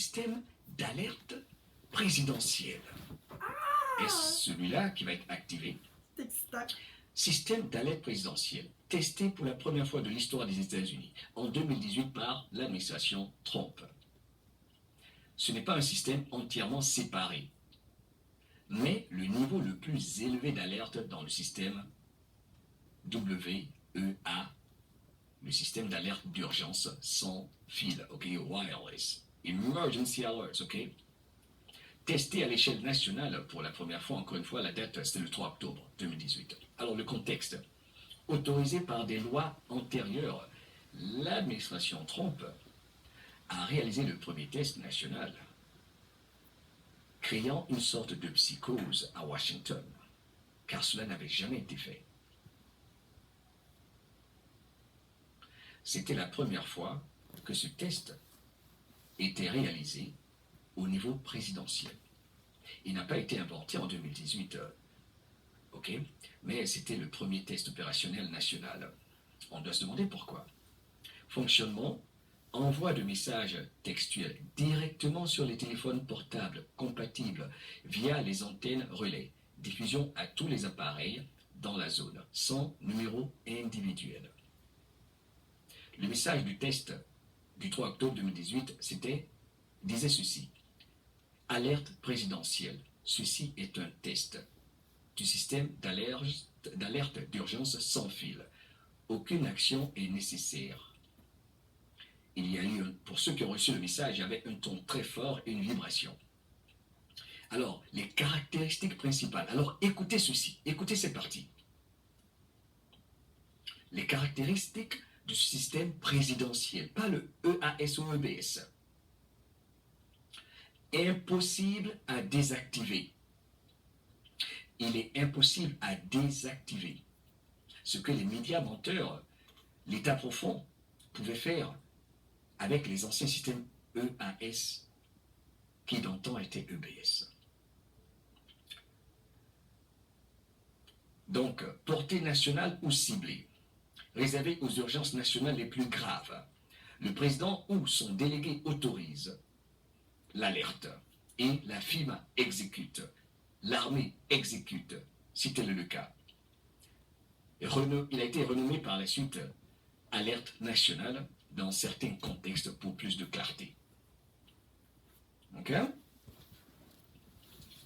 Système d'alerte présidentielle. Est-ce celui-là qui va être activé? C'est excitant. Système d'alerte présidentielle, testé pour la première fois de l'histoire des États-Unis en 2018 par l'administration Trump. Ce n'est pas un système entièrement séparé, mais le niveau le plus élevé d'alerte dans le système WEA, le système d'alerte d'urgence sans fil, ok, wireless, emergency alerts, ok, testé à l'échelle nationale pour la première fois, encore une fois, la date c'était le 3 octobre 2018. Alors le contexte, autorisé par des lois antérieures, l'administration Trump a réalisé le premier test national, créant une sorte de psychose à Washington, car cela n'avait jamais été fait. C'était la première fois que ce test était réalisé au niveau présidentiel. Il n'a pas été inventé en 2018, ok, mais c'était le premier test opérationnel national. On doit se demander pourquoi. Fonctionnement, envoi de messages textuels directement sur les téléphones portables compatibles via les antennes relais, diffusion à tous les appareils dans la zone, sans numéro individuel. Le message du test du 3 octobre 2018 disait ceci: alerte présidentielle. Ceci est un test du système d'alerte d'urgence sans fil. Aucune action est nécessaire. Il y a eu, pour ceux qui ont reçu le message, il y avait un ton très fort et une vibration. Alors, les caractéristiques principales. Alors, écoutez ceci, écoutez cette partie. Les caractéristiques du système présidentiel, pas le EAS ou EBS. Impossible à désactiver. Il est impossible à désactiver. Ce que les médias menteurs, l'État profond, pouvaient faire avec les anciens systèmes EAS qui d'antan étaient EBS. Donc, portée nationale ou ciblée, réservée aux urgences nationales les plus graves. Le président ou son délégué autorise l'alerte et la FEMA exécute, l'armée exécute, si tel est le cas. Il a été renommé par la suite alerte nationale dans certains contextes pour plus de clarté. Ok?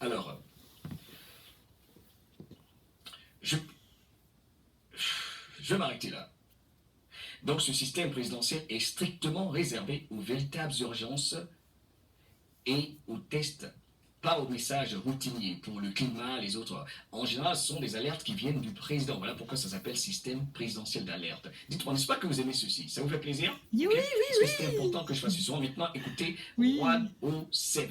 Alors, je vais m'arrêter là. Donc ce système présidentiel est strictement réservé aux véritables urgences et aux tests, pas aux messages routiniers pour le climat, les autres. En général, ce sont des alertes qui viennent du président. Voilà pourquoi ça s'appelle système présidentiel d'alerte. Dites-moi, n'est-ce pas que vous aimez ceci? Ça vous fait plaisir? Oui, Okay? oui, Parce que c'est important que je fasse ce son. Maintenant, écoutez, oui. 107.